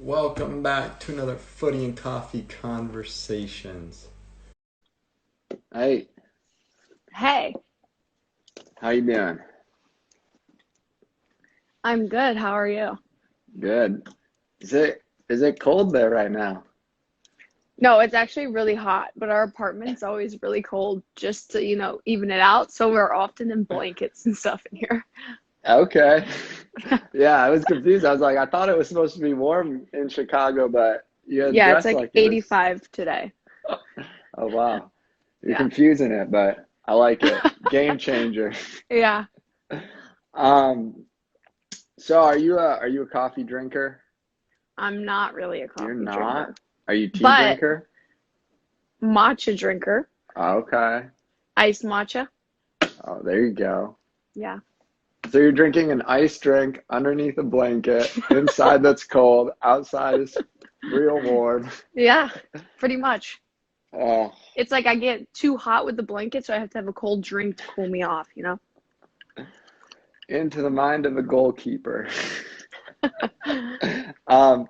Welcome back to another Footy and Coffee Conversations. Hey, Hey, how you doing? I'm good. How are you? Good. Is it cold there right now? No, it's actually really hot, but our apartment's always really cold just to, even it out. So we're often in blankets and stuff in here. Okay. Yeah, I was confused. I was like, I thought it was supposed to be warm in Chicago, but you had Yeah, it's dressed like like it was. 85 today. Oh wow. You're Yeah. confusing it, but I like it. Game changer. Yeah, Um, so are you a coffee drinker? I'm not really a You're coffee not? drinker, Are you tea but drinker? matcha drinker, Okay. iced matcha. Oh, there you go. Yeah. So you're drinking an iced drink underneath a blanket, inside that's cold, outside is real warm. Yeah, pretty much. Oh, It's like I get too hot with the blanket, so I have to have a cold drink to cool me off? into the mind of a goalkeeper.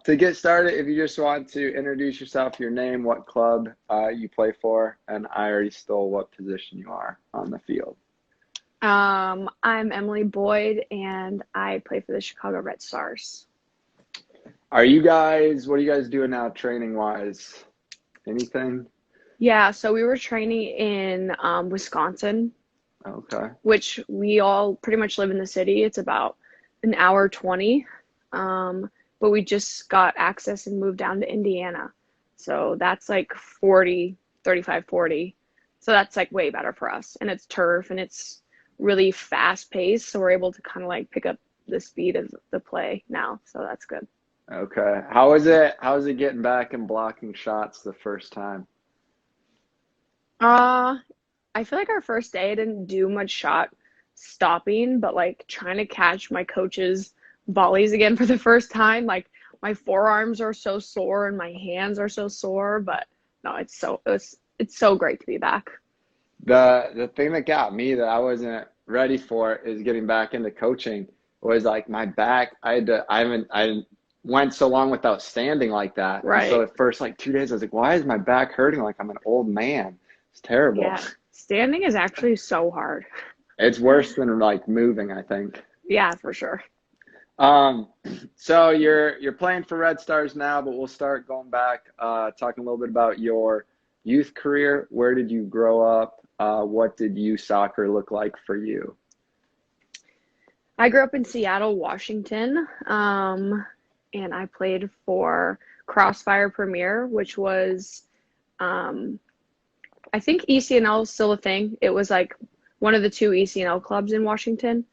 To get started, if you just want to introduce yourself, your name, what club you play for, and I already stole what position you are on the field. I'm Emily Boyd, and I play for the Chicago Red Stars. What are you guys doing now training wise? Anything? Yeah, so we were training in Wisconsin, Okay. which we all pretty much live in the city. It's about an hour 20. But we just got access and moved down to Indiana. So that's like 40, 35, 40. So that's like way better for us. And it's turf and it's really fast paced. So we're able to kind of like pick up the speed of the play now. So that's good. Okay. How is it getting back and blocking shots the first time? Uh, I feel like our first day I didn't do much shot stopping, but like trying to catch my coach's volleys again for the first time, like my forearms are so sore and my hands are so sore, but no, it's so great to be back. The thing that got me that I wasn't ready for is getting back into coaching was like my back. I went so long without standing like that. And so Right. the first like 2 days I was like, why is my back hurting like I'm an old man? It's terrible. Yeah. Standing is actually so hard. It's worse than like moving, I think. Yeah, for sure. Um, so you're playing for Red Stars now, but we'll start going back, talking a little bit about your youth career. Where did you grow up? What did youth soccer look like for you? I grew up in Seattle, Washington, and I played for Crossfire Premier, which was um, I think ECNL is still a thing. It was like one of the two ECNL clubs in Washington.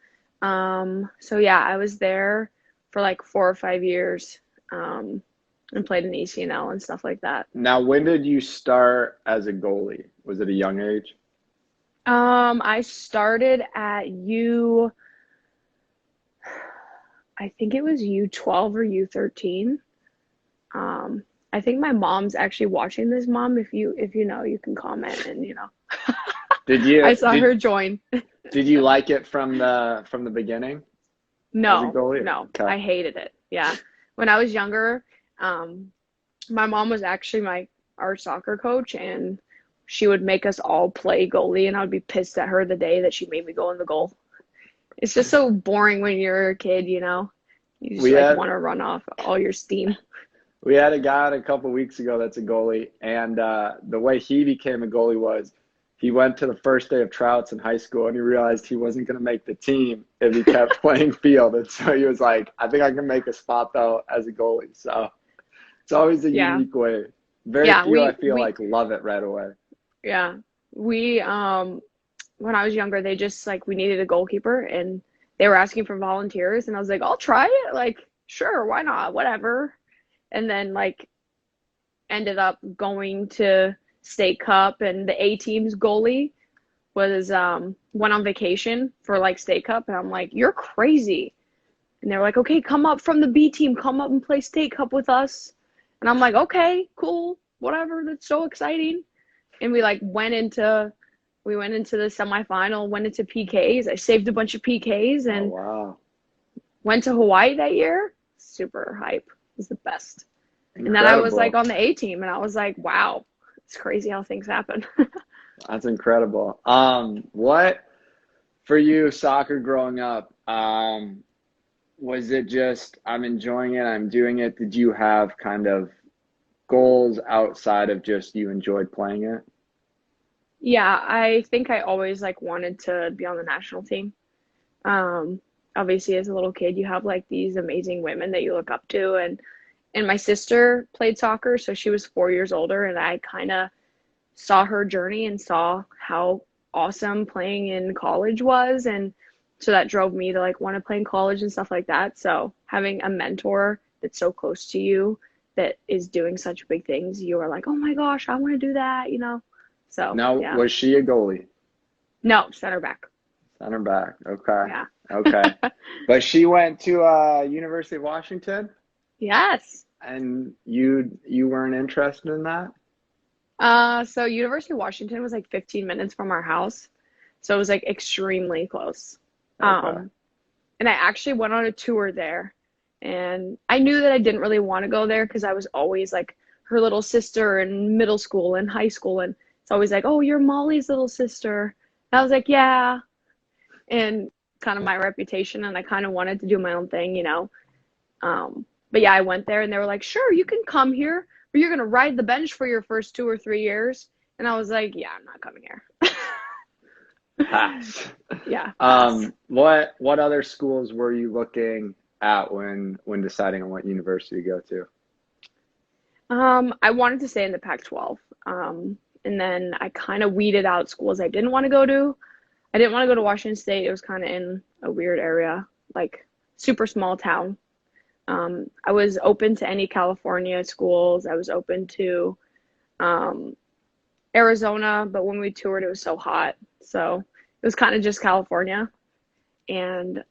So yeah, I was there for like 4 or 5 years, and played in ECNL and stuff like that. Now, when did you start as a goalie? Was it a young age? I started at I think it was U12 or U13. Um, I think my mom's actually watching this, Mom. If you know, you can comment and. Did you I saw did her join. did you like it from the beginning as a No, goalie? no, Okay. I hated it. Yeah. When I was younger, um, my mom was actually our soccer coach, and she would make us all play goalie, and I would be pissed at her the day that she made me go in the goal. It's just so boring when you're a kid. You just We like had want to run off all your steam. we had a guy on a couple weeks ago that's a goalie, and the way he became a goalie was he went to the first day of tryouts in high school, and he realized he wasn't going to make the team if he kept playing field, and so he was like, "I think I can make a spot though as a goalie." So it's always a Yeah. unique way. Very Yeah, few I we feel we like love it right away. yeah. We when I was younger, they just like we needed a goalkeeper and they were asking for volunteers and I was like, "I'll try it." Like, sure, why not? Whatever. And then like ended up going to state cup and the A team's goalie was went on vacation for like state cup and I'm like, "You're crazy." And they're like, "Okay, come up from the B team, come up and play state cup with us." And I'm like, "Okay, cool, whatever, that's so exciting." And we went into the semifinal, went into PKs. I saved a bunch of PKs Oh and wow. went to Hawaii that year. Super hype. It was the best. And then I was like Incredible. on the A team, and I was like, wow, it's crazy how things happen. That's incredible. What for you, soccer growing up, was it just I'm enjoying it, I'm doing it? Did you have kind of goals outside of just you enjoyed playing it? Yeah, I think I always like wanted to be on the national team. Um, Obviously, as a little kid, you have like these amazing women that you look up to, and my sister played soccer, so she was 4 years older, and I kind of saw her journey and saw how awesome playing in college was, and so that drove me to like want to play in college and stuff like that. So having a mentor that's so close to you that is doing such big things, you are like, oh my gosh, I want to do that. So Now, yeah. was she a goalie? No, center back. Center back. Okay. Yeah. Okay. But she went to University of Washington, Yes. and you weren't interested in that? So University of Washington was like 15 minutes from our house. So it was like extremely close. Okay. Um, and I actually went on a tour there. And I knew that I didn't really want to go there because I was always like her little sister in middle school and high school. And it's always like, oh, you're Molly's little sister. And I was like, yeah. And kind of my reputation. And I kind of wanted to do my own thing. But yeah, I went there and they were like, sure, you can come here, but you're going to ride the bench for your first 2 or 3 years. And I was like, yeah, I'm not coming here. Pass. Yeah, pass. What other schools were you looking at when deciding on what university to go to? I wanted to stay in the Pac-12. And then I kind of weeded out schools I didn't want to go to. I didn't want to go to Washington State. It was kind of in a weird area, like super small town. I was open to any California schools. I was open to um, Arizona, but when we toured, it was so hot. So it was kind of just California. And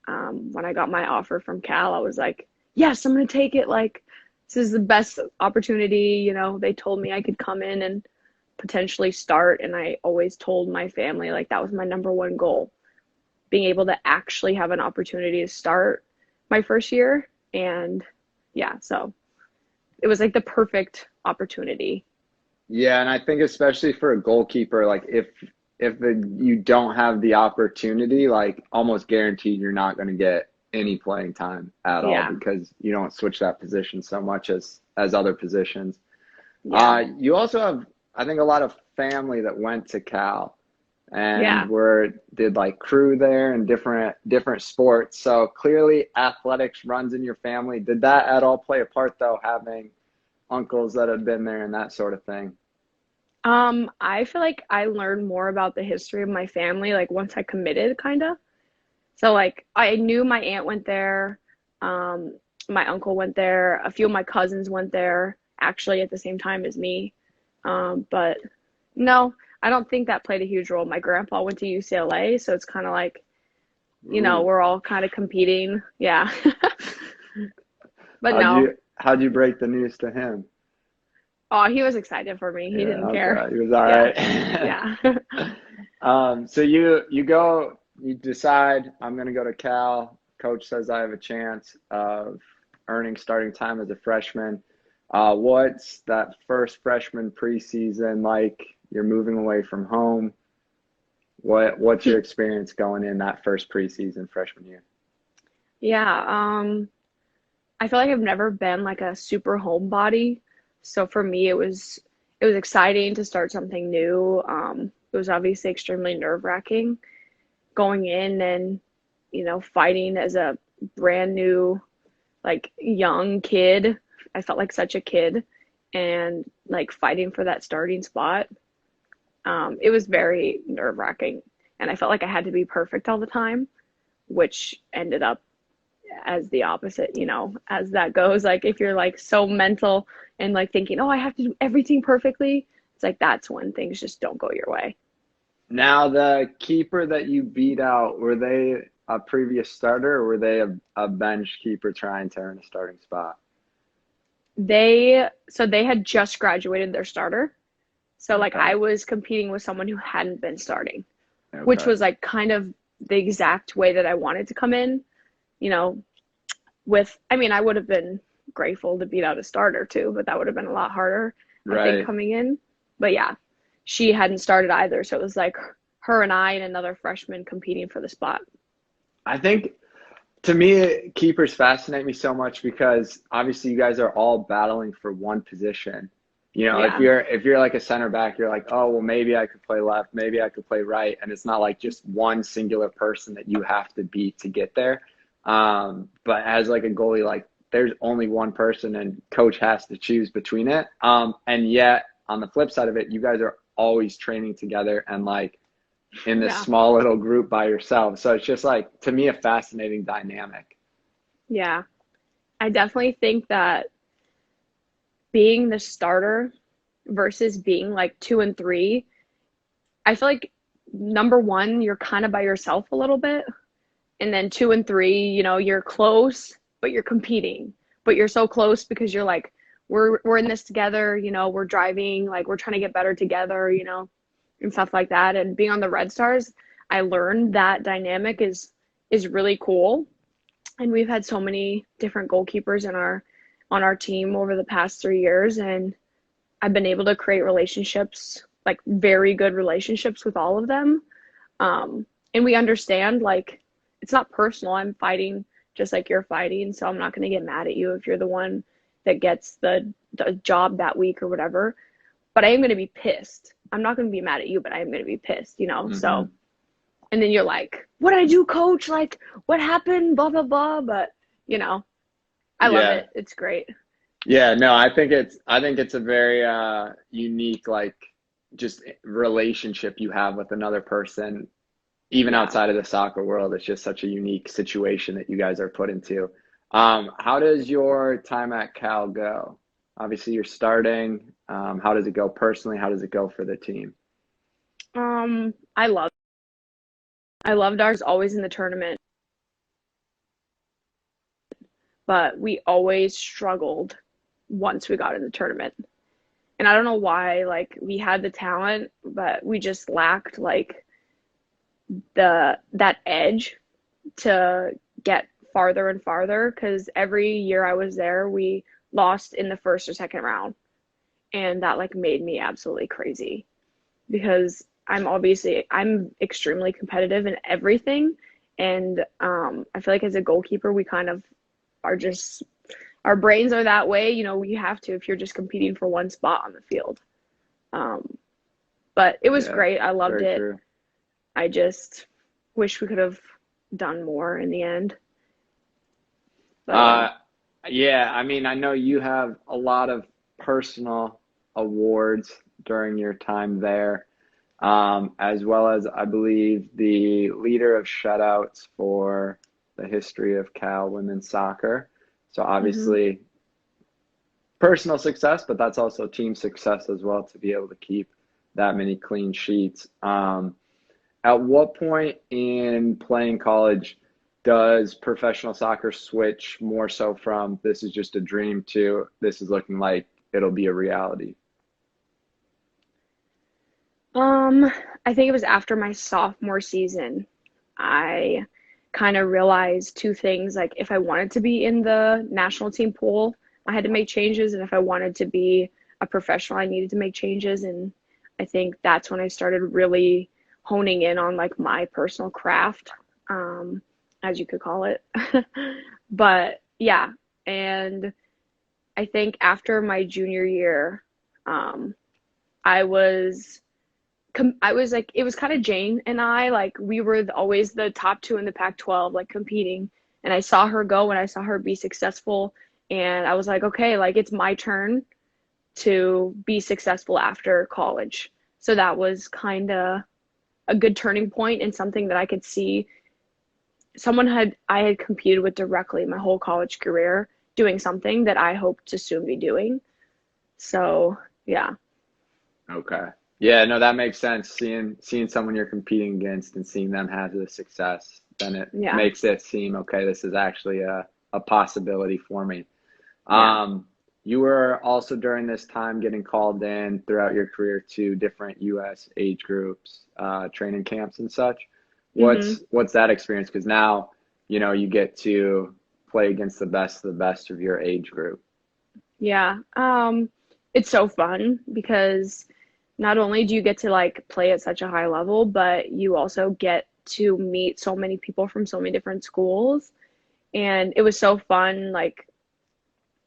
when I got my offer from Cal, I was like, yes, I'm going to take it. Like, this is the best opportunity. They told me I could come in and potentially start. And I always told my family, like, that was my number one goal, being able to actually have an opportunity to start my first year. And yeah, so it was like the perfect opportunity. Yeah, and I think especially for a goalkeeper, like if you don't have the opportunity, like almost guaranteed you're not going to get any playing time at all Yeah. because you don't switch that position so much as other positions. Yeah. You also have, I think, a lot of family that went to Cal and Yeah. did like crew there and different sports. So clearly athletics runs in your family. Did that at all play a part though, having uncles that had been there and that sort of thing? I feel like I learned more about the history of my family, like once I committed, kind of. So like I knew my aunt went there, my uncle went there, a few of my cousins went there actually at the same time as me. But no, I don't think that played a huge role. My grandpa went to UCLA, so it's kind of like, Ooh. we're all kind of competing. Yeah. But How'd no. you how'd you break the news to him? Oh, he was excited for me. He Yeah, didn't care. okay. He was all Yeah. right. Yeah. So you decide I'm gonna go to Cal. Coach says I have a chance of earning starting time as a freshman. What's that first freshman preseason like? You're moving away from home. What's your experience going in that first preseason freshman year? Yeah. I feel like I've never been like a super homebody. So for me, it was exciting to start something new. It was obviously extremely nerve-wracking going in and, fighting as a brand new, like young kid. I felt like such a kid and like fighting for that starting spot. It was very nerve-wracking, and I felt like I had to be perfect all the time, which ended up as the opposite, as that goes. Like if you're like so mental and like thinking, oh, I have to do everything perfectly, it's like that's when things just don't go your way. Now, the keeper that you beat out, were they a previous starter or were they a bench keeper trying to earn a starting spot? They had just graduated their starter. So like Okay. I was competing with someone who hadn't been starting, which Okay. was like kind of the exact way that I wanted to come in, you know, I mean, I would have been grateful to beat out a starter too, but that would have been a lot harder, I think, Right. coming in. But yeah, she hadn't started either, so it was like her and I and another freshman competing for the spot. I think to me, keepers fascinate me so much because obviously you guys are all battling for one position. You know, Yeah. if you're like a center back, you're like, oh well, maybe I could play left, maybe I could play right, and it's not like just one singular person that you have to beat to get there. But as like a goalie, like there's only one person, and coach has to choose between it. And yet on the flip side of it, you guys are always training together and like in this Yeah. small little group by yourself. So it's just like, to me, a fascinating dynamic. Yeah. I definitely think that being the starter versus being like 2 and 3, I feel like number one, you're kind of by yourself a little bit. And then 2 and 3, you're close, but you're competing. But you're so close because you're like, we're in this together, we're driving, like we're trying to get better together, and stuff like that. And being on the Red Stars, I learned that dynamic is really cool. And we've had so many different goalkeepers on our team over the past 3 years, and I've been able to create relationships, like very good relationships with all of them. And we understand, like, it's not personal. I'm fighting just like you're fighting, so I'm not going to get mad at you if you're the one that gets the job that week or whatever. But I am going to be pissed. I'm not going to be mad at you, but I am going to be pissed, Mm-hmm. So, and then you're like, what did I do, coach? Like, what happened? Blah, blah, blah. But, I love Yeah. it. It's great. Yeah, no, I think it's a very unique, like, just relationship you have with another person, even Yeah. outside of the soccer world. It's just such a unique situation that you guys are put into. How does your time at Cal go? Obviously, you're starting. How does it go personally? How does it go for the team? I loved ours always in the tournament, but we always struggled once we got in the tournament. And I don't know why, like we had the talent, but we just lacked like that edge to get farther and farther, because every year I was there, we lost in the first or second round. And that like made me absolutely crazy because I'm extremely competitive in everything. And I feel like as a goalkeeper, we kind of are just, our brains are that way. We have to if you're just competing for one spot on the field. But it was Yeah, great. I loved very it. true. I just wish we could have done more in the end. But yeah. Yeah, I mean, I know you have a lot of personal awards during your time there, as well as I believe the leader of shutouts for the history of Cal women's soccer. So Mm-hmm. obviously personal success, but that's also team success as well to be able to keep that many clean sheets. At what point in playing college does professional soccer switch more so from this is just a dream to this is looking like it'll be a reality? I think it was after my sophomore season. I kind of realized two things. Like, if I wanted to be in the national team pool, I had to make changes. And if I wanted to be a professional, I needed to make changes. And I think that's when I started really honing in on like my personal craft, um, as you could call it. But yeah, and I think after my junior year, um, I was I was like, it was kind of Jane and I, like, we were always the top two in the Pac-12, like competing. And I saw her go and I saw her be successful. And I was like, okay, like it's my turn to be successful after college. So that was kind of a good turning point and something that I could see I had competed with directly my whole college career doing something that I hope to soon be doing. So yeah. Okay. Yeah, no, that makes sense. Seeing someone you're competing against and seeing them have the success, then it Yeah. makes it seem okay, this is actually a possibility for me. Yeah. You were also during this time getting called in throughout your career to different U.S. age groups, training camps and such. Mhm. What's that experience? Because now, you get to play against the best of your age group? Yeah. It's so fun because not only do you get to like play at such a high level, but you also get to meet so many people from so many different schools. And it was so fun, like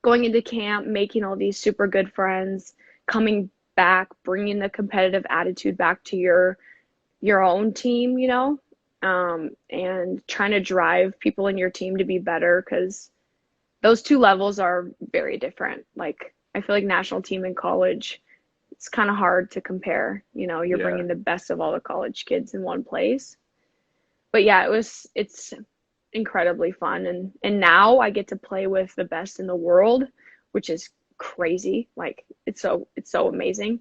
going into camp, making all these super good friends, coming back, bringing the competitive attitude back to your own team, and trying to drive people in your team to be better because those two levels are very different. Like I feel like national team in college, it's kind of hard to compare. You're Yeah. bringing the best of all the college kids in one place. But yeah, it's incredibly fun, and now I get to play with the best in the world, which is crazy. Like it's so amazing.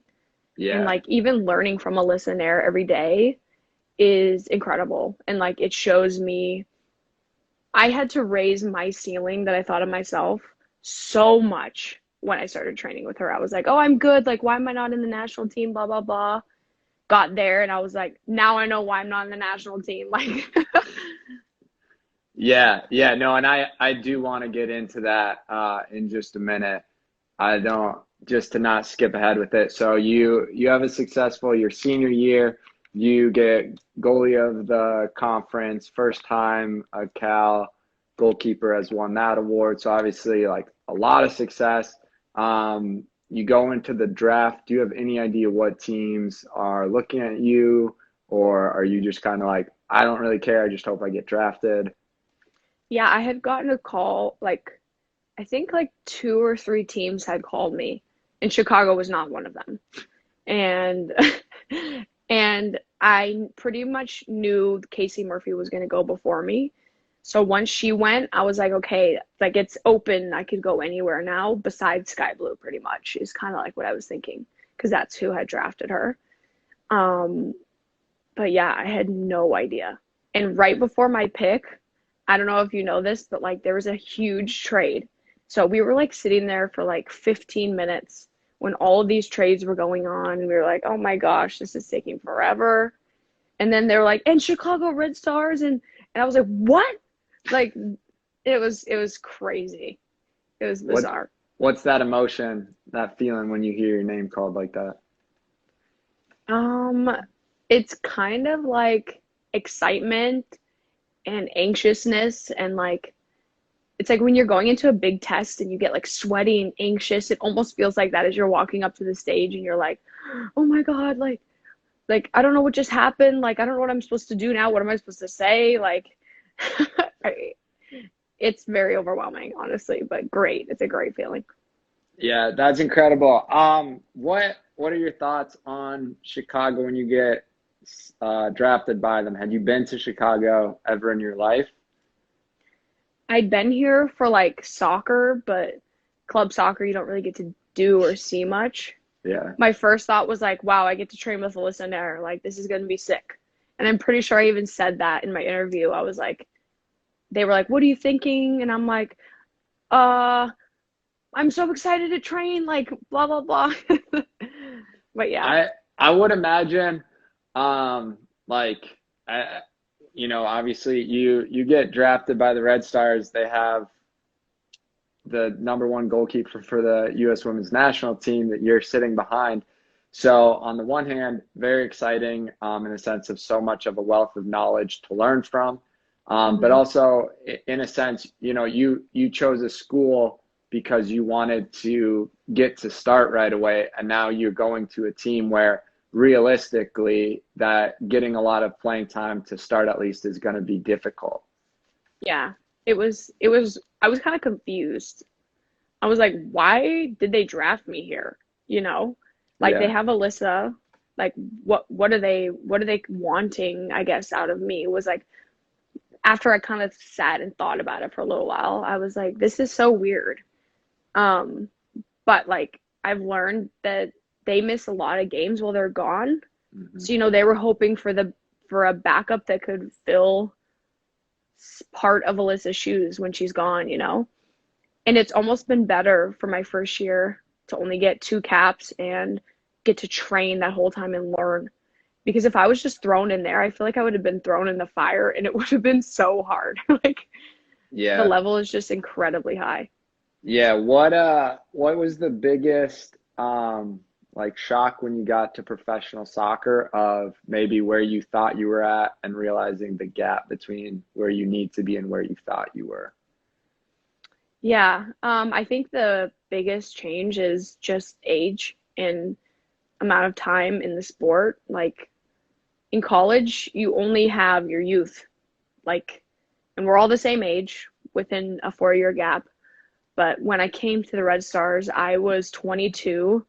And Yeah. like even learning from Alyssa and Air every day is incredible. And like it shows me I had to raise my ceiling that I thought of myself so much when I started training with her. I was like, oh, I'm good. Like, why am I not in the national team? Blah, blah, blah. Got there and I was like, now I know why I'm not in the national team. Like, Yeah, yeah, no, and I do want to get into that in just a minute. I don't just to not skip ahead with it. So you have a successful your senior year. You get goalie of the conference, first time a Cal goalkeeper has won that award. So obviously, like a lot of success. You go into the draft. Do you have any idea what teams are looking at you, or are you just kind of like, I don't really care. I just hope I get drafted? yeah, I had gotten a call, like, I think like two or three teams had called me, and Chicago was not one of them. And and I pretty much knew Casey Murphy was going to go before me. So once she went, I was like, okay, like it's open. I could go anywhere now besides Sky Blue, pretty much, is kind of like what I was thinking, because that's who had drafted her. Um, but yeah, I had no idea. And right before my pick, I don't know if you know this, but like there was a huge trade. So we were like sitting there for like 15 minutes when all of these trades were going on, and we were like, oh my gosh, this is taking forever. And then they were like, and Chicago Red Stars, and I was like, what? Like it was crazy. It was What bizarre. what's that emotion, that feeling when you hear your name called like that? Um, it's kind of like excitement and anxiousness, and like it's like when you're going into a big test and you get like sweaty and anxious, it almost feels like that as you're walking up to the stage and you're like, oh my God, like I don't know what just happened. Like I don't know what I'm supposed to do now. What am I supposed to say? Like it's very overwhelming, honestly, but great. It's a great feeling. Yeah, that's incredible. What are your thoughts on Chicago when you get drafted by them? Had you been to Chicago ever in your life? I'd been here for like soccer, but club soccer you don't really get to do or see much. Yeah. My first thought was like, wow, I get to train with Alyssa Nair. Like this is gonna be sick. And I'm pretty sure I even said that in my interview. I was like, they were like, what are you thinking? And I'm like, uh, I'm so excited to train, like blah blah blah. But yeah, I would imagine, like, obviously you get drafted by the Red Stars. They have the number one goalkeeper for the U.S. women's national team that you're sitting behind. So on the one hand, very exciting in the sense of so much of a wealth of knowledge to learn from. But hmm also in a sense, you chose a school because you wanted to get to start right away. And now you're going to a team where realistically that getting a lot of playing time to start at least is going to be difficult. yeah, it was. I was kind of confused. I was like, why did they draft me here? You know, like they Yeah. have Alyssa. Like what are they wanting? I guess out of me was like after I kind of sat and thought about it for a little while, I was like, this is so weird. Um, but like I've learned that they miss a lot of games while they're gone. Hmm. So they were hoping for a backup that could fill part of Alyssa's shoes when she's gone. And it's almost been better for my first year to only get two caps and get to train that whole time and learn. Because if I was just thrown in there, I feel like I would have been thrown in the fire and it would have been so hard. Like The Yeah. level is just incredibly high. Yeah. What was the biggest like shock when you got to professional soccer of maybe where you thought you were at and realizing the gap between where you need to be and where you thought you were? Yeah, I think the biggest change is just age and amount of time in the sport. Like in college, you only have your youth, like, and we're all the same age within a 4 year gap. But when I came to the Red Stars, I was 22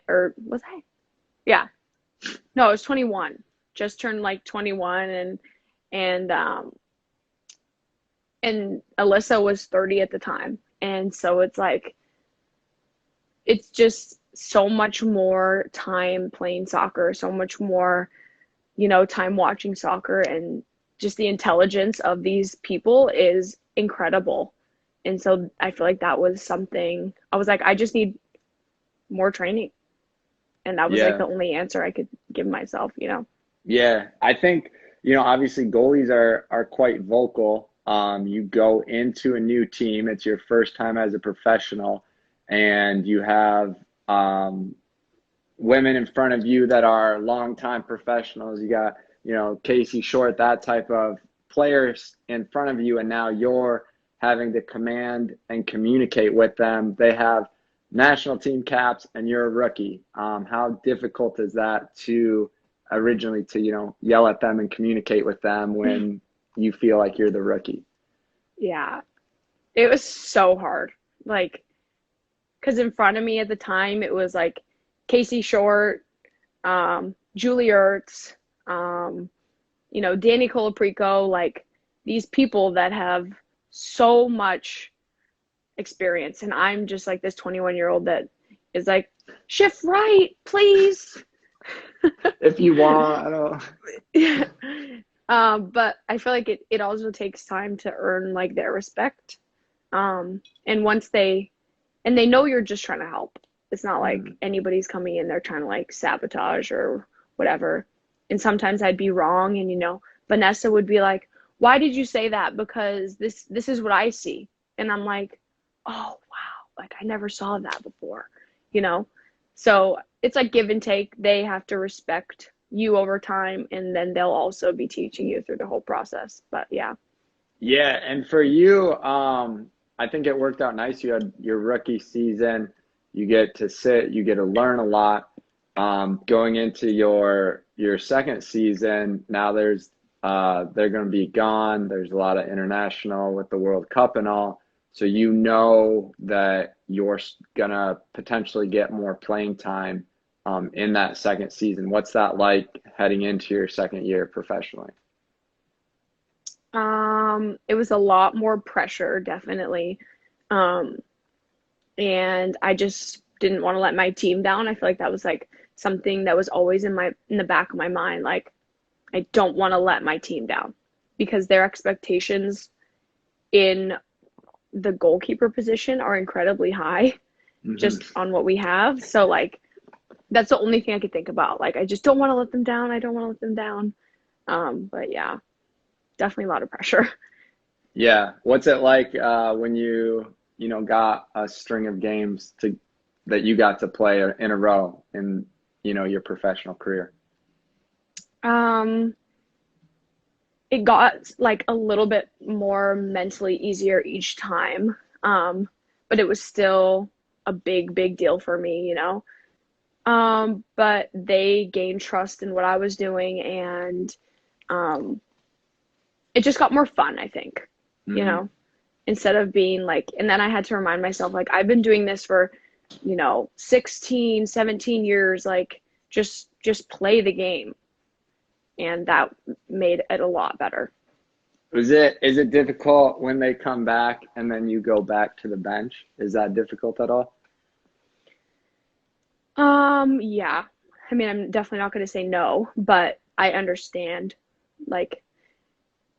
or was I? Yeah. No, I was 21. Just turned like 21 and and Alyssa was 30 at the time. And so it's like it's just so much more time playing soccer, so much more, time watching soccer, and just the intelligence of these people is incredible. And so I feel like that was something I was like, I just need more training. And that was like Yeah. the only answer I could give myself. Yeah, I think, obviously goalies are quite vocal. You go into a new team, it's your first time as a professional, and you have women in front of you that are longtime professionals. You got, Casey Short, that type of players in front of you, and now you're having to command and communicate with them. They have national team caps, and you're a rookie. How difficult is that to originally to, yell at them and communicate with them when you feel like you're the rookie? Yeah. It was so hard. Like, because in front of me at the time, it was like Casey Short, Julie Ertz, Danny Colaprico, like these people that have so much experience. And I'm just like this 21-year-old that is like, shift right, please. If you want, I don't. Yeah. But I feel like it also takes time to earn like their respect. And once they know you're just trying to help. It's not like anybody's coming in there trying to like sabotage or whatever. And sometimes I'd be wrong, and Vanessa would be like, "Why did you say that? Because this is what I see." And I'm like, "Oh, wow. Like I never saw that before." You know? So, it's like give and take. They have to respect you over time, and then they'll also be teaching you through the whole process. But yeah. Yeah, and for you, I think it worked out nice. You had your rookie season. You get to sit, you get to learn a lot. Going into your second season, now they're going to be gone. There's a lot of international with the World Cup and all. So you know that you're going to potentially get more playing time in that second season. What's that like heading into your second year professionally? It was a lot more pressure, definitely. Um, and I just didn't want to let my team down. I feel like that was like something that was always in the back of my mind. Like, I don't want to let my team down because their expectations in the goalkeeper position are incredibly high just on what we have. So like that's the only thing I could think about. Like I just don't want to let them down. I don't want to let them down. But yeah, definitely a lot of pressure. Yeah. What's it like when got a string of games that you got to play in a row in, your professional career? Um, it got like a little bit more mentally easier each time. But it was still a big, big deal for me. But they gained trust in what I was doing, and it just got more fun, I think, instead of being like, and then I had to remind myself, like, I've been doing this for, 16, 17 years, like, just play the game. And that made it a lot better. Is it difficult when they come back and then you go back to the bench? Is that difficult at all? Yeah. I mean, I'm definitely not going to say no, but I understand. Like,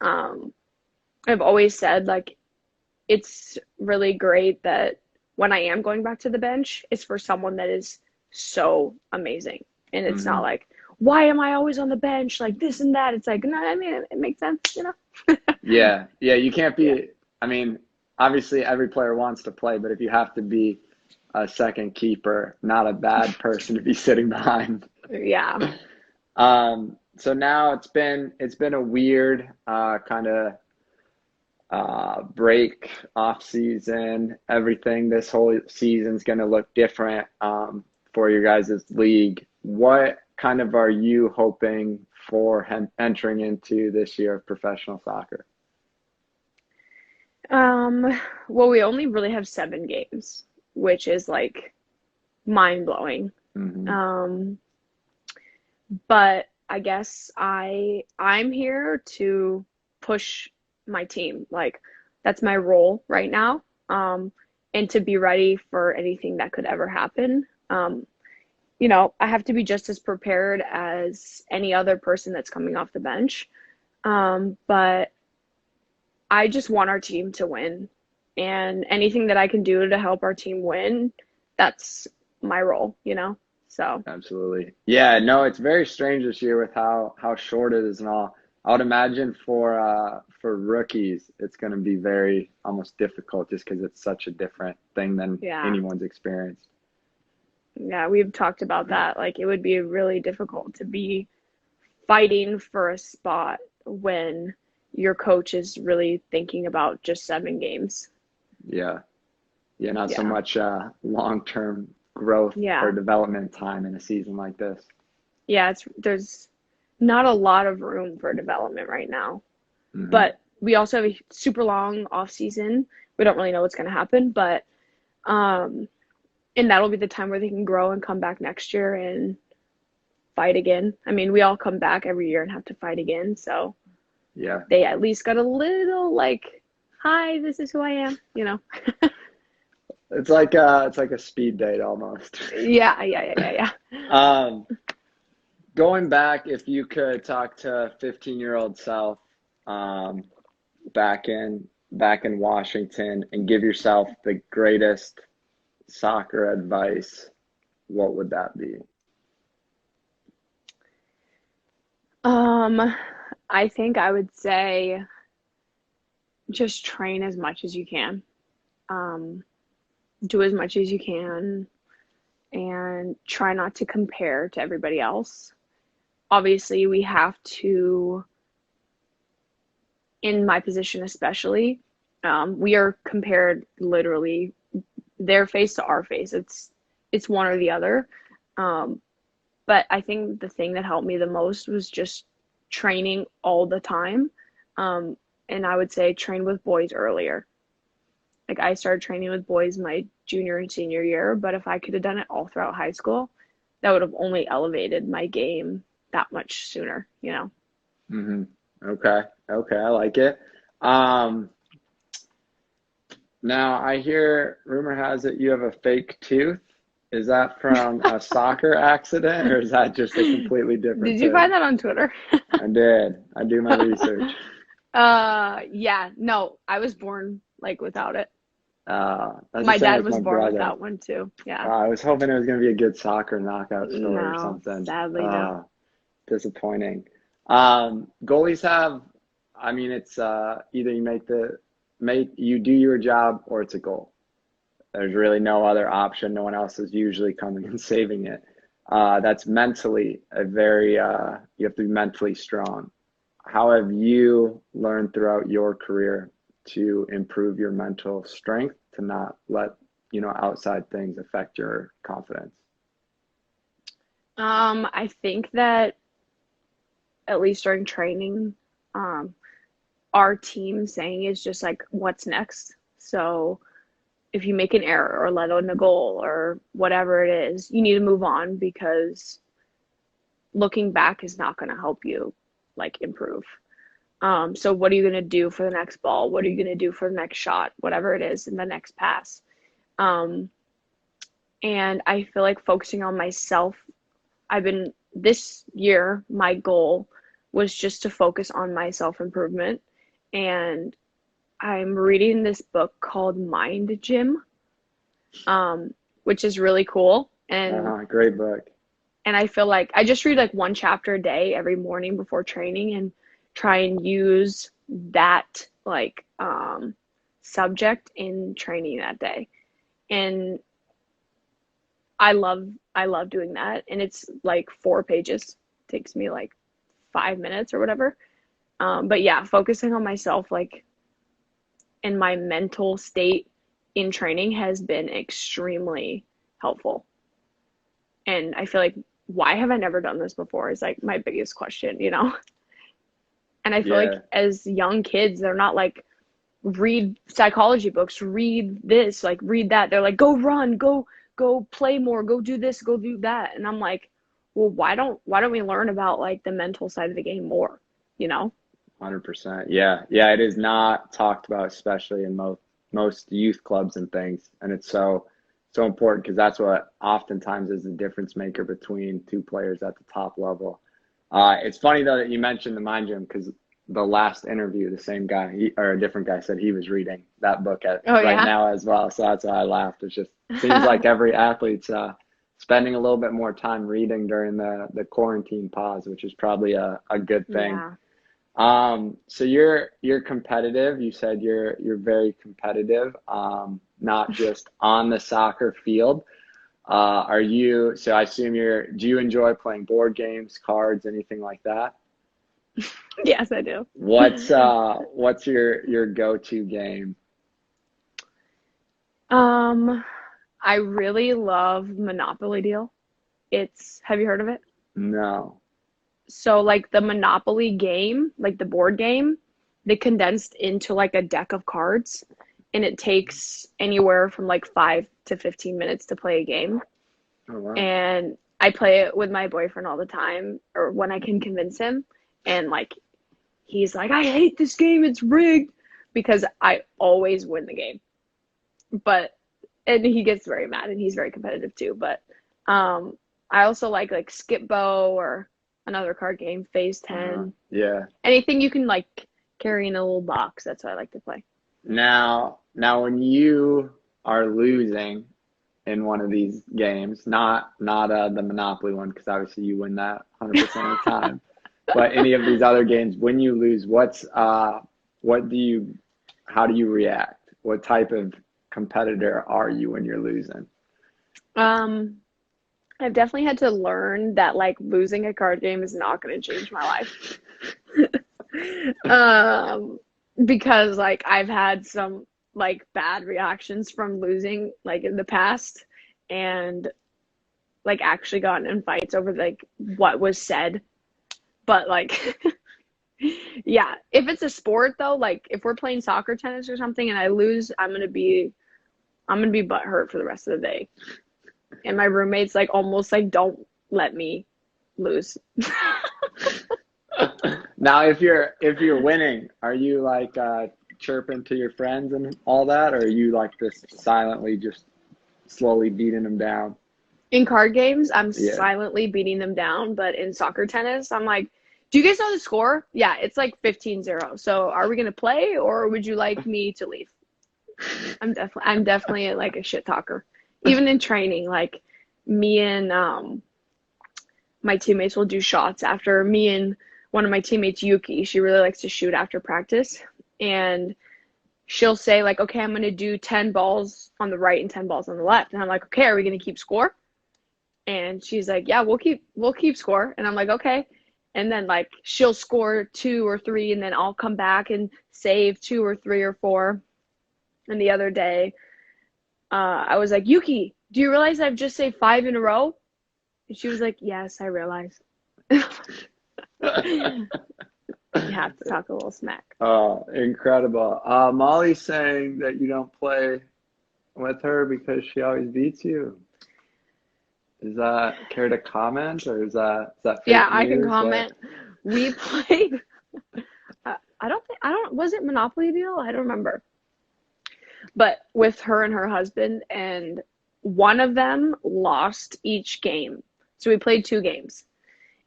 I've always said, like, it's really great that when I am going back to the bench, it's for someone that is so amazing. And it's not like, why am I always on the bench? Like this and that. It's like, no, I mean, it makes sense. Yeah. Yeah. You can't be, I mean, obviously every player wants to play, but if you have to be a second keeper, not a bad person to be sitting behind. Yeah. So now it's been a weird kind of break off season. Everything this whole season's going to look different for your guys' league. What kind of are you hoping for entering into this year of professional soccer? Well, we only really have 7 games, which is like mind blowing. Mm-hmm. But I guess I'm here to push my team. Like that's my role right now. And to be ready for anything that could ever happen. I have to be just as prepared as any other person that's coming off the bench. But I just want our team to win. And anything that I can do to help our team win, that's my role, So, Absolutely. Yeah, no, it's very strange this year with how short it is and all. I would imagine for rookies, it's going to be very almost difficult just because it's such a different thing than yeah. anyone's experienced. Yeah, we've talked about that. Like it would be really difficult to be fighting for a spot when your coach is really thinking about just 7 games. Yeah. Yeah, not so Yeah. much long-term growth or Yeah. development time in a season like this. Yeah, there's not a lot of room for development right now. Mm-hmm. But we also have a super long off season. We don't really know what's going to happen, but and that'll be the time where they can grow and come back next year and fight again. I mean, we all come back every year and have to fight again, so yeah, they at least got a little like, hi, this is who I am, It's like a speed date almost. Yeah. Going back, if you could talk to 15-year-old self back in Washington and give yourself the greatest soccer advice, what would that be? I think I would say just train as much as you can. Do as much as you can and try not to compare to everybody else. Obviously, we have to, in my position especially, we are compared literally their face to our face. It's one or the other. But I think the thing that helped me the most was just training all the time. And I would say train with boys earlier. Like I started training with boys my junior and senior year, but if I could have done it all throughout high school, that would have only elevated my game that much sooner, Mm-hmm. Okay, I like it. Now I hear, rumor has it, you have a fake tooth. Is that from a soccer accident, or is that just a completely different Did you thing? find that on Twitter? I did. I do my research. Yeah, no, I was born like without it. That's the My same dad as was my born brother. without one too. Yeah. I was hoping it was going to be a good soccer knockout story or No, something. sadly no. Disappointing. Goalies have, I mean, it's either you do your job or it's a goal. There's really no other option. No one else is usually coming and saving it. That's mentally you have to be mentally strong. How have you learned throughout your career to improve your mental strength to not let, outside things affect your confidence? I think that at least during training, our team saying is just like, what's next? So if you make an error or let in a goal or whatever it is, you need to move on because looking back is not going to help you like improve. So what are you going to do for the next ball? What are you going to do for the next shot? Whatever it is in the next pass. And I feel like focusing on myself, this year, my goal was just to focus on my self-improvement. And I'm reading this book called Mind Gym, which is really cool. And great book. And I feel like I just read like one chapter a day every morning before training and try and use that like subject in training that day. And I love doing that. And it's like 4 pages. It takes me like 5 minutes or whatever. But yeah, focusing on myself, like, and my mental state in training has been extremely helpful. And I feel like, why have I never done this before is like my biggest question, you know? And I feel like as young kids, they're not like, read psychology books, read this, like read that. They're like, go run, go play more, go do this, go do that. And I'm like, well, why don't we learn about like the mental side of the game more, you know? 100%. Yeah. Yeah. It is not talked about, especially in most youth clubs and things. And it's so important because that's what oftentimes is the difference maker between two players at the top level. It's funny though that you mentioned the mind gym because the last interview, the same guy or a different guy said he was reading that book now as well. So that's why I laughed. It just seems like every athlete's spending a little bit more time reading during the quarantine pause, which is probably a good thing. Yeah. So you're competitive. You said you're very competitive, not just on the soccer field. So I assume do you enjoy playing board games, cards, anything like that? Yes, I do. What's your go-to game? I really love Monopoly Deal. Have you heard of it? No. So like the Monopoly game, like the board game, they condensed into like a deck of cards, and it takes anywhere from like 5 to 15 minutes to play a game. Oh, wow. And I play it with my boyfriend all the time, or when I can convince him. And like, he's like, I hate this game, it's rigged, because I always win the game. And he gets very mad, and he's very competitive too. But I also like Skip Bo, or another card game, Phase 10. Yeah. Anything you can like carry in a little box, that's what I like to play. Now when you are losing in one of these games, not the Monopoly one, because obviously you win that 100% of the time. But any of these other games, when you lose, how do you react? What type of competitor are you when you're losing? I've definitely had to learn that like losing a card game is not going to change my life. Because like I've had some like bad reactions from losing like in the past, and like actually gotten in fights over like what was said. But like, yeah, if it's a sport though, like if we're playing soccer, tennis, or something, and I lose, I'm gonna be butthurt for the rest of the day. And my roommates like almost like don't let me lose. Now, if you're winning, are you like chirping to your friends and all that, or are you like just silently just slowly beating them down? In card games, I'm silently beating them down, but in soccer, tennis, I'm like, do you guys know the score? Yeah, it's like 15-0. So are we gonna play, or would you like me to leave? I'm definitely like a shit talker. Even in training, like me and my teammates will do shots after. Me and one of my teammates, Yuki, she really likes to shoot after practice, and she'll say like, okay, I'm gonna do 10 balls on the right and 10 balls on the left, and I'm like, okay, are we gonna keep score? And she's like, yeah, we'll keep score. And I'm like, okay. And then like she'll score 2 or 3, and then I'll come back and save 2 or 3 or 4. And the other day, I was like, Yuki, do you realize I've just saved 5 in a row? And she was like, yes, I realize. You have to talk a little smack. Oh, incredible. Molly's saying that you don't play with her because she always beats you. Is that care to comment, or is that fake Yeah, news? I can comment. We played. Was it Monopoly Deal? I don't remember. But with her and her husband, and one of them lost each game. So we played 2 games,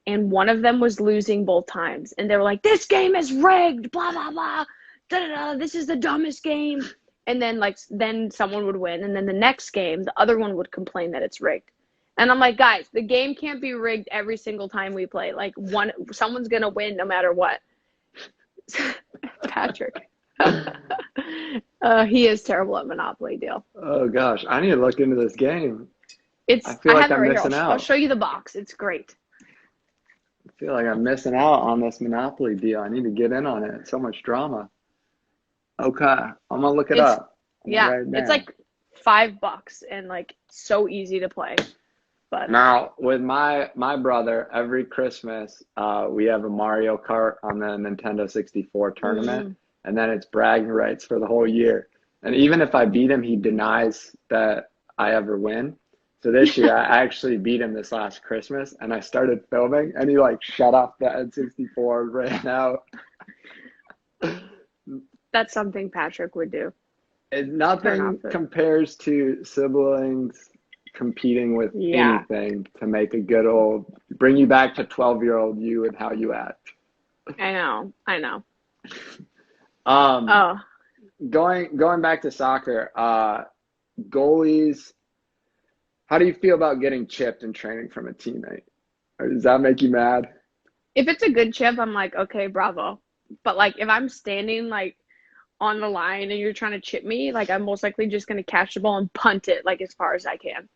and one of them was losing both times. And they were like, this game is rigged, blah, blah, blah. Da, da, da, this is the dumbest game. And then someone would win. And then the next game, the other one would complain that it's rigged. And I'm like, guys, the game can't be rigged every single time we play. Like someone's going to win no matter what. Patrick. He is terrible at Monopoly deal. Oh gosh, I need to look into this game. I feel I like have it I'm right here. missing I'll out. show you the box. It's great. I feel like I'm missing out on this Monopoly deal. I need to get in on it. So much drama. Okay, I'm gonna look it It's up. I'm gonna yeah, write it it's down. like $5 and like so easy to play. But Now, with my brother, every Christmas, we have a Mario Kart on the Nintendo 64 tournament, mm, and then it's bragging rights for the whole year. And even if I beat him, he denies that I ever win. So this year, I actually beat him this last Christmas, and I started filming, and he like shut off the N64, ran out. that's something Patrick would do. And Turn nothing off it. compares to siblings competing with Yeah. anything to make a good old, bring you back to 12-year-old you and how you act. I know. Um, Oh, going back to soccer, goalies, how do you feel about getting chipped in training from a teammate? Or does that make you mad? if it's a good chip, I'm like, okay, bravo. But like if I'm standing like on the line and you're trying to chip me, like I'm most likely just gonna catch the ball and punt it like as far as I can.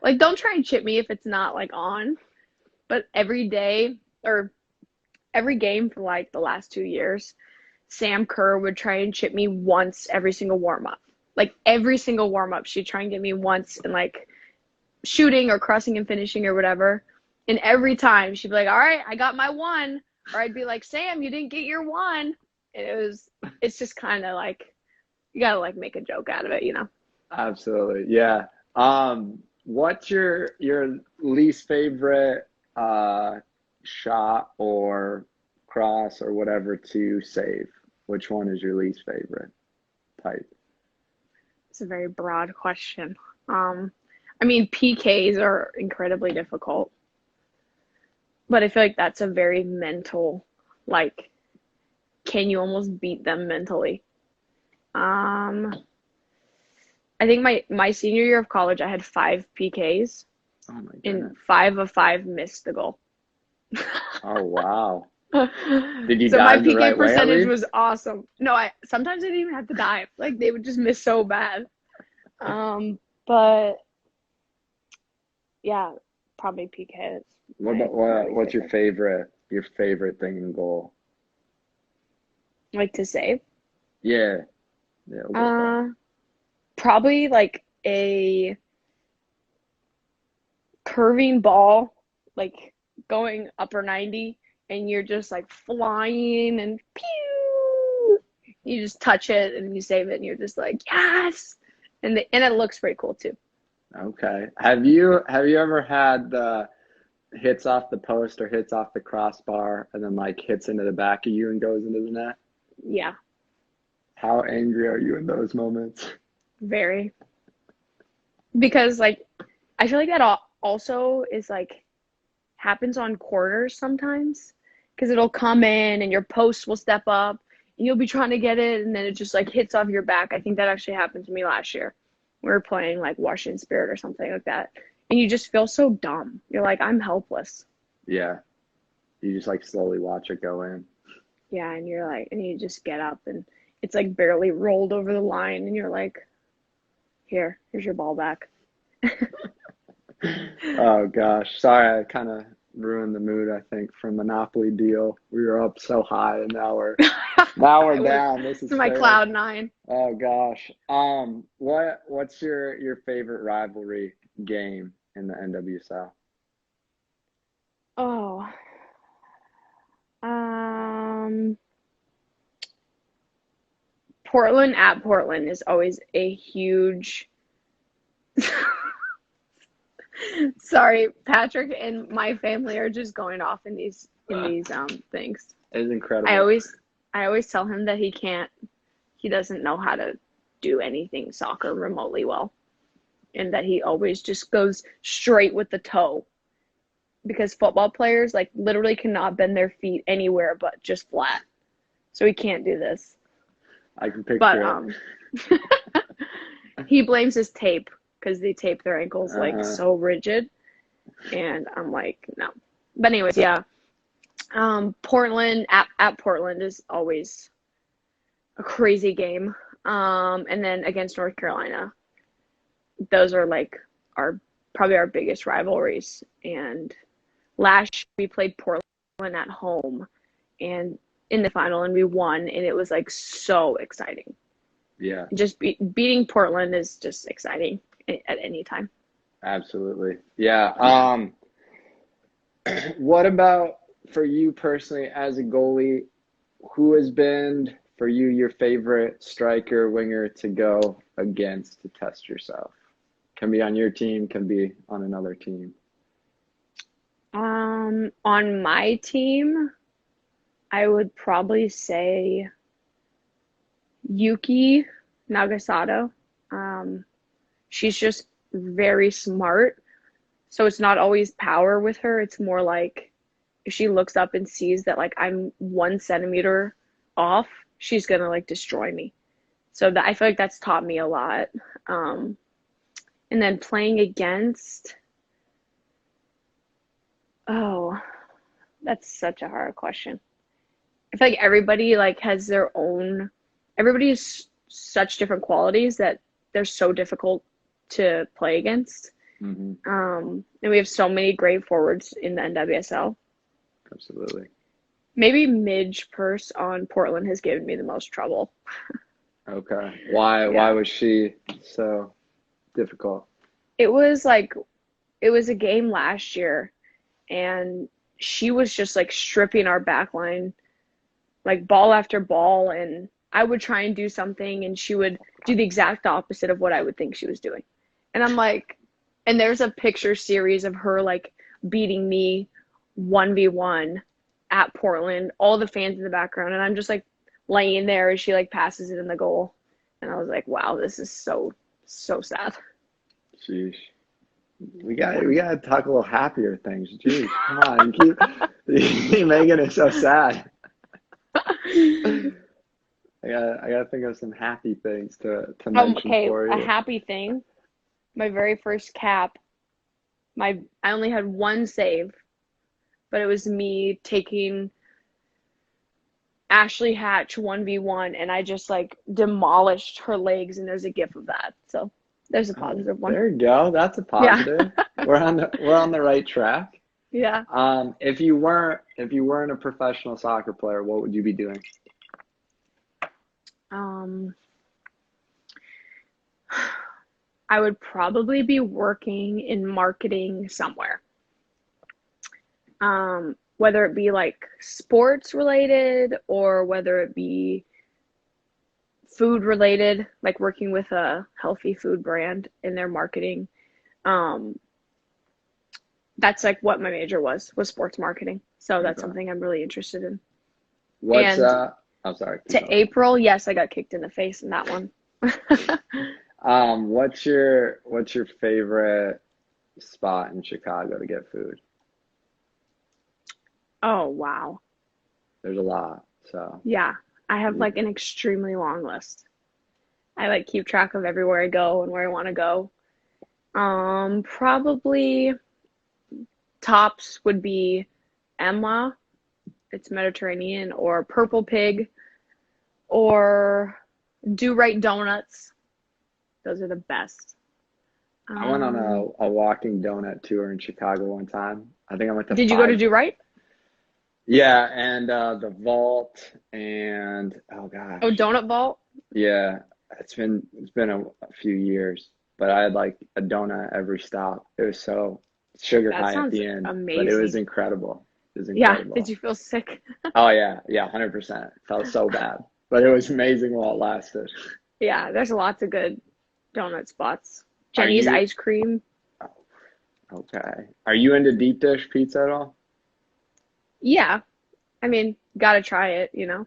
Like don't try and chip me if it's not like on. But every day or every game for like the last 2 years, Sam Kerr would try and chip me once every single warm up. Like every single warm up, she'd try and get me once in like shooting or crossing and finishing or whatever. And every time she'd be like, all right, I got my one. Or I'd be like, Sam, you didn't get your one. And it's just kind of like, you gotta like make a joke out of it. Absolutely, yeah. What's your least favorite shot or cross or whatever to save? Which one is your least favorite type? It's a very broad question. I mean, PKs are incredibly difficult, but I feel like that's a very mental, like, can you almost beat them mentally? I think my senior year of college, I had 5 PKs, Oh my and goodness. 5 of 5 missed the goal. Oh wow. Did you So my dive the PK right way at percentage least? was awesome. No, I sometimes I didn't even have to dive. Like they would just miss so bad. But yeah, probably PK. What's your favorite thing in goal? Like to save? Yeah. Yeah, we'll go for it. Probably like a curving ball, like going upper 90, and you're just like flying and pew. You just touch it and you save it, and you're just like yes, and it looks pretty cool too. Okay. Have you ever had the hits off the post or hits off the crossbar and then like hits into the back of you and goes into the net? Yeah, How angry are you in those moments? very. Because like I feel like that also is like happens on corners sometimes because it'll come in and your post will step up and you'll be trying to get it and then it just like hits off your back. I think that actually happened to me last year. We were playing like Washington Spirit or something like that. And you just feel so dumb. You're like, I'm helpless. Yeah. You just like slowly watch it go in. Yeah, and you're like, and you just get up and it's like barely rolled over the line and you're like, here's your ball back. Oh gosh. Sorry, I kind of ruined the mood, I think, from Monopoly deal. We were up so high and now we're down. This is It's my fair. cloud 9. Oh gosh. What's your favorite rivalry game in the NWSL? Oh, Portland at Portland is always a huge. Sorry, Patrick and my family are just going off in these things. It's incredible. I always tell him that he doesn't know how to do anything soccer remotely well, and that he always just goes straight with the toe. Because football players like literally cannot bend their feet anywhere but just flat. So he can't do this. I can picture But it. he blames his tape because they tape their ankles like Uh-huh. so rigid. And I'm like, no. But anyways, yeah. Portland at Portland is always a crazy game. And then against North Carolina. Those are like our probably our biggest rivalries. And last year we played Portland at home and in the final, and we won, and it was like so exciting. Yeah, Just beating Portland is just exciting at any time. absolutely. Yeah. What about for you personally as a goalie? Who has been for you your favorite striker, winger to go against to test yourself? Can be on your team, can be on another team. On my team, I would probably say Yuki Nagasato. She's just very smart. So it's not always power with her. It's more like if she looks up and sees that like I'm 1 centimeter off, she's gonna like destroy me. So that I feel like that's taught me a lot. And then playing against, oh, that's such a hard question. I feel like everybody like has their own. Everybody has such different qualities that they're so difficult to play against. Mm-hmm. And we have so many great forwards in the NWSL. Absolutely. Maybe Midge Purse on Portland has given me the most trouble. Okay. Why was she so difficult? It was a game last year, and she was just like stripping our back line, like ball after ball, and I would try and do something, and she would do the exact opposite of what I would think she was doing. And I'm like, and there's a picture series of her like beating me 1v1 at Portland, all the fans in the background, and I'm just like laying there as she like passes it in the goal. And I was like, wow, this is so sad. Sheesh. We gotta talk a little happier things. Jeez, come on, you keep making it so sad. I gotta think of some happy things to mention Okay, for a you. happy thing. My very first cap, I only had one save, but it was me taking Ashley Hatch 1v1, and I just like demolished her legs, and there's a gif of that. So there's a positive one. There you go. That's a Yeah. positive. We're on the right track. Yeah. If you weren't a professional soccer player, what would you be doing? I would probably be working in marketing somewhere. Whether it be like sports related or whether it be food related, like working with a healthy food brand in their marketing. That's like what my major was sports marketing. So that's something I'm really interested in. I'm sorry. To April, yes, I got kicked in the face in that one. What's your favorite spot in Chicago to get food? Oh, wow. There's a lot, so. Yeah, I have like an extremely long list. I like keep track of everywhere I go and where I want to go. Probably tops would be Emma, it's Mediterranean, or Purple Pig, or Do Right Donuts. Those are the best. I went on a walking donut tour in Chicago one time. I think I went to Did you go to Do Right? Yeah, and the Vault and oh gosh. Oh, Donut Vault? Yeah, it's been a few years, but I had like a donut every stop. It was so sugar high at the end, amazing. but it was incredible. Yeah, did you feel sick? Oh yeah, 100%. Felt so bad, but it was amazing while it lasted. Yeah, there's lots of good donut spots. Jenny's ice cream. Oh, okay. Are you into deep dish pizza at all? Yeah. I mean, gotta try it, you know.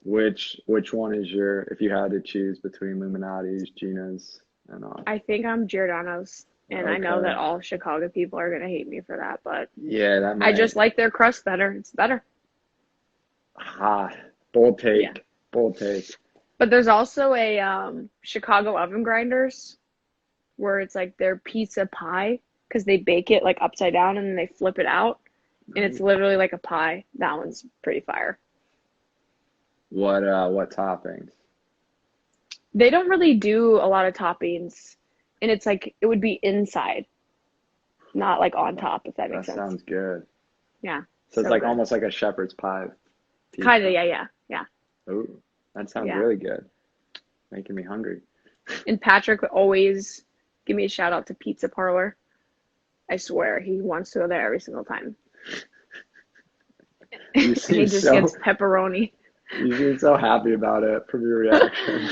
Which one is if you had to choose between Illuminati's, Gina's, and all? I think I'm Giordano's, and I know that all Chicago people are gonna hate me for that, but yeah, I just like their crust better. It's better. Hot. Bold take. Yeah. Bold take. But there's also a Chicago oven grinders where it's like their pizza pie because they bake it like upside down and then they flip it out, and it's literally like a pie. That one's pretty fire. What toppings? They don't really do a lot of toppings, and it's like it would be inside, not like on top, if that That makes sense. sounds good. Yeah. So it's So like good. almost like a shepherd's pie. pizza. Kind of, yeah. Ooh, that sounds Yeah. really good. Making me hungry. And Patrick would always give me a shout out to Pizza Parlor. I swear he wants to go there every single time. You He seem just so gets pepperoni. you seem so happy about it from your reaction.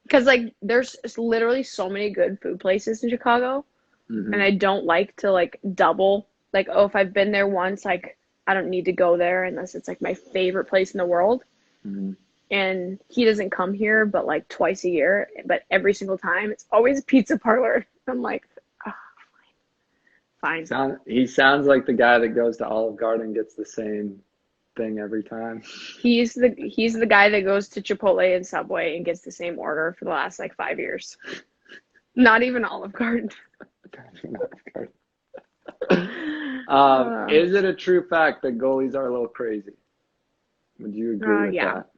Because like there's literally so many good food places in Chicago, and I don't like to like double. Like, oh, if I've been there once, like I don't need to go there unless it's like my favorite place in the world. Mhm. And he doesn't come here but like twice a year, but every single time it's always Pizza Parlor. I'm like, oh, fine. He sounds like the guy that goes to Olive Garden and gets the same thing every time. He's the guy that goes to Chipotle and Subway and gets the same order for the last like 5 years. Not even Olive Garden. Is it a true fact that goalies are a little crazy? Would you agree with yeah. that?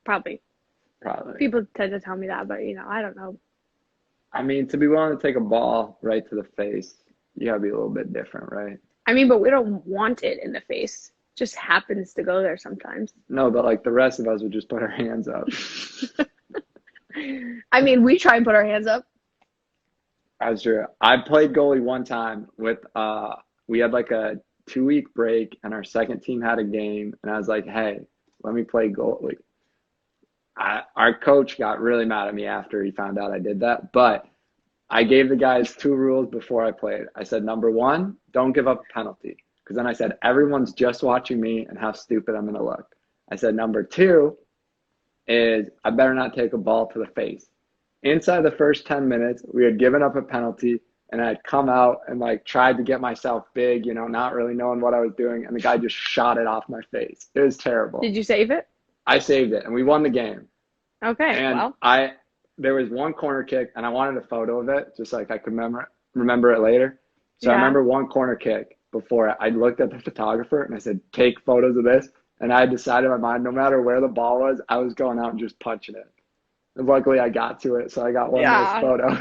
Probably. Probably. People tend to tell me that, but I don't know. I mean, to be willing to take a ball right to the face, you gotta be a little bit different, right? I mean, but we don't want it in the face. It just happens to go there sometimes. No, but like the rest of us would just put our hands up. I mean, we try and put our hands up. That's true. I played goalie one time with we had like a 2-week break and our second team had a game and I was like, hey, let me play goalie. Our coach got really mad at me after he found out I did that, but I gave the guys 2 rules before I played. I said, number 1, don't give up a penalty. Because then I said, everyone's just watching me and how stupid I'm going to look. I said, number 2 is I better not take a ball to the face. Inside the first 10 minutes, we had given up a penalty and I had come out and like tried to get myself big, not really knowing what I was doing. And the guy just shot it off my face. It was terrible. Did you save it? I saved it and we won the game. Okay, and well. There was one corner kick and I wanted a photo of it just like I could remember it later. So I remember one corner kick before I looked at the photographer and I said, take photos of this. And I had decided in my mind, no matter where the ball was, I was going out and just punching it. And luckily I got to it, so I got one nice photo.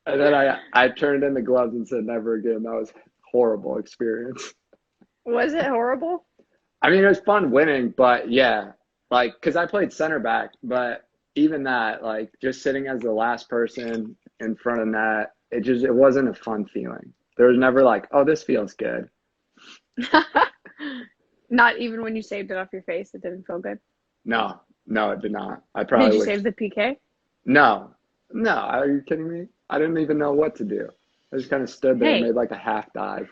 And then I turned in the gloves and said, never again. That was a horrible experience. Was it horrible? I mean, it was fun winning, but yeah, like, because I played center back, but even that, like, just sitting as the last person in front of net, it wasn't a fun feeling. There was never like, oh, this feels good. Not even when you saved it off your face, it didn't feel good? No, it did not. Did you save the PK? No, are you kidding me? I didn't even know what to do. I just kind of stood there and made like a half dive.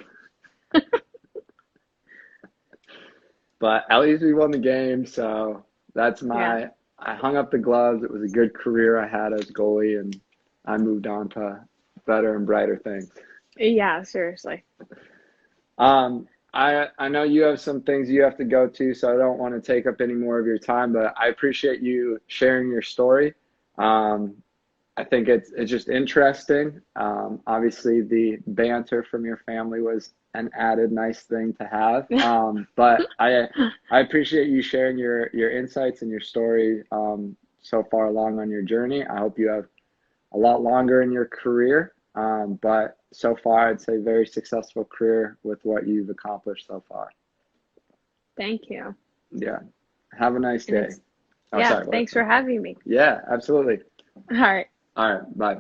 But at least we won the game, so that's I hung up the gloves. It was a good career I had as goalie, and I moved on to better and brighter things. Yeah, seriously. I know you have some things you have to go to, so I don't want to take up any more of your time, but I appreciate you sharing your story. I think it's just interesting. Obviously, the banter from your family was an added nice thing to have. But I appreciate you sharing your insights and your story so far along on your journey. I hope you have a lot longer in your career. But so far, I'd say very successful career with what you've accomplished so far. Thank you. Yeah. Have a nice day. Thanks for having me. Yeah, absolutely. All right. All right. Bye.